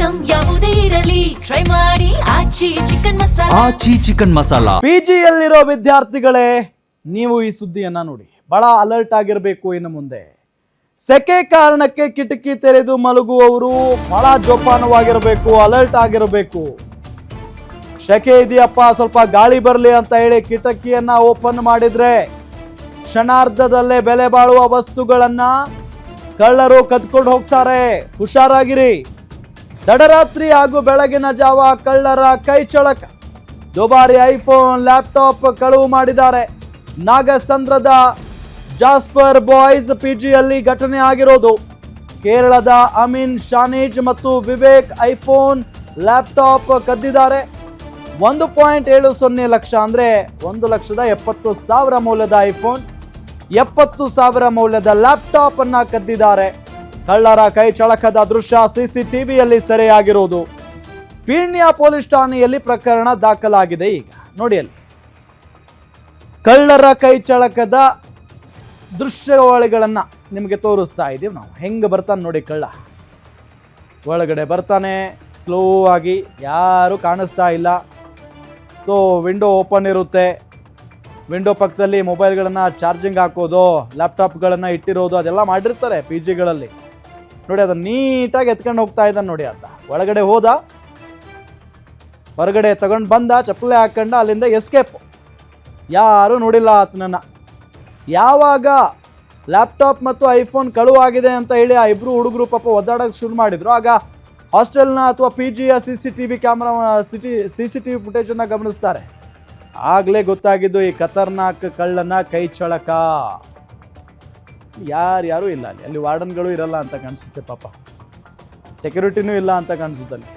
Item ಯಾವುದೇ ಇರಲಿ try ಮಾಡಿ ಆಚಿ ಚಿಕನ್ ಮಸಾಲಾ. ಪಿಜಿಯಲ್ಲಿರೋ ವಿದ್ಯಾರ್ಥಿಗಳೇ, ನೀವು ಈ ಸುದ್ದಿಯನ್ನ ನೋಡಿ, ಬಹಳ ಅಲರ್ಟ್ ಆಗಿರಬೇಕು. ಇನ್ನು ಮುಂದೆ ಸೆಕೆ ಕಾರಣಕ್ಕೆ ಕಿಟಕಿ ತೆರೆದು ಮಲಗುವವರು ಬಹಳ ಜೋಪಾನವಾಗಿರಬೇಕು, ಅಲರ್ಟ್ ಆಗಿರಬೇಕು. ಸೆಕೆ ಇದೆಯಪ್ಪ, ಸ್ವಲ್ಪ ಗಾಳಿ ಬರಲಿ ಅಂತ ಹೇಳಿ ಕಿಟಕಿಯನ್ನ ಓಪನ್ ಮಾಡಿದ್ರೆ ಕ್ಷಣಾರ್ಧದಲ್ಲೇ ಬೆಲೆ ಬಾಳುವ ವಸ್ತುಗಳನ್ನ ಕಳ್ಳರು ಕದ್ಕೊಂಡು ಹೋಗ್ತಾರೆ. ಹುಷಾರಾಗಿರಿ. ತಡರಾತ್ರಿ ಹಾಗೂ ಬೆಳಗಿನ ಜಾವ ಕಳ್ಳರ ಕೈ ಚಳಕ. ದುಬಾರಿ ಐಫೋನ್, ಲ್ಯಾಪ್ಟಾಪ್ ಕಳುವು ಮಾಡಿದ್ದಾರೆ. ನಾಗಸಂದ್ರದ ಜಾಸ್ಪರ್ ಬಾಯ್ಸ್ ಪಿಜಿಯಲ್ಲಿ ಘಟನೆ ಆಗಿರೋದು. ಕೇರಳದ ಅಮೀನ್ ಶಾನೀಜ್ ಮತ್ತು ವಿವೇಕ್ ಐಫೋನ್, ಲ್ಯಾಪ್ಟಾಪ್ ಕದ್ದಿದ್ದಾರೆ. 1.70 ಲಕ್ಷ ಅಂದ್ರೆ 1,70,000 ಮೌಲ್ಯದ ಐಫೋನ್, 70,000 ಮೌಲ್ಯದ ಲ್ಯಾಪ್ಟಾಪ್ ಅನ್ನ ಕದ್ದಿದ್ದಾರೆ. ಕಳ್ಳರ ಕೈ ಚಳಕದ ದೃಶ್ಯ ಸಿಸಿಟಿವಿಯಲ್ಲಿ ಸೆರೆಯಾಗಿರುವುದು. ಪೀಣ್ಯ ಪೊಲೀಸ್ ಠಾಣೆಯಲ್ಲಿ ಪ್ರಕರಣ ದಾಖಲಾಗಿದೆ. ಈಗ ನೋಡಿ, ಅಲ್ಲಿ ಕಳ್ಳರ ಕೈ ಚಳಕದ ದೃಶ್ಯಾವಳಿಗಳನ್ನ ನಿಮಗೆ ತೋರಿಸ್ತಾ ಇದ್ದೀವಿ ನಾವು. ಹೆಂಗೆ ಬರ್ತಾನೆ ನೋಡಿ ಕಳ್ಳ. ಒಳಗಡೆ ಬರ್ತಾನೆ ಸ್ಲೋ ಆಗಿ, ಯಾರು ಕಾಣಿಸ್ತಾ ಇಲ್ಲ. ಸೊ ವಿಂಡೋ ಓಪನ್ ಇರುತ್ತೆ. ವಿಂಡೋ ಪಕ್ಕದಲ್ಲಿ ಮೊಬೈಲ್ಗಳನ್ನು ಚಾರ್ಜಿಂಗ್ ಹಾಕೋದು, ಲ್ಯಾಪ್ಟಾಪ್ಗಳನ್ನು ಇಟ್ಟಿರೋದು ಅದೆಲ್ಲ ಮಾಡಿರ್ತಾರೆ ಪಿ ಜಿಗಳಲ್ಲಿ. ನೋಡಿ, ಅದನ್ನು ನೀಟಾಗಿ ಎತ್ಕೊಂಡು ಹೋಗ್ತಾ ಇದ್ದಾನೆ ನೋಡಿ. ಆತ ಒಳಗಡೆ ಹೋದ, ಹೊರಗಡೆ ತಗೊಂಡು ಬಂದ, ಚಪ್ಪಲಿ ಹಾಕೊಂಡ, ಅಲ್ಲಿಂದ ಎಸ್ಕೇಪ್. ಯಾರೂ ನೋಡಿಲ್ಲ ಆತನನ್ನು. ಯಾವಾಗ ಲ್ಯಾಪ್ಟಾಪ್ ಮತ್ತು ಐಫೋನ್ ಕಳುವಾಗಿದೆ ಅಂತ ಹೇಳಿ ಆ ಇಬ್ಬರು ಹುಡುಗರು ಪಾಪ ಒದ್ದಾಡೋಕ್ಕೆ ಶುರು ಮಾಡಿದ್ರು, ಆಗ ಹಾಸ್ಟೆಲ್ನ ಅಥವಾ ಪಿ ಜಿಯ CCTV ಫುಟೇಜನ್ನು ಗಮನಿಸ್ತಾರೆ. ಆಗಲೇ ಗೊತ್ತಾಗಿದ್ದು ಈ ಖತರ್ನಾಕ್ ಕಳ್ಳನ ಕೈ ಚಳಕ. ಯಾರು ಇಲ್ಲ ಅಲ್ಲಿ ವಾರ್ಡನ್ಗಳು ಇರಲ್ಲ ಅಂತ ಕಾಣಿಸುತ್ತೆ, ಪಾಪ ಸೆಕ್ಯೂರಿಟಿನೂ ಇಲ್ಲ ಅಂತ ಕಾಣಿಸುತ್ತೆ ಅಲ್ಲಿ.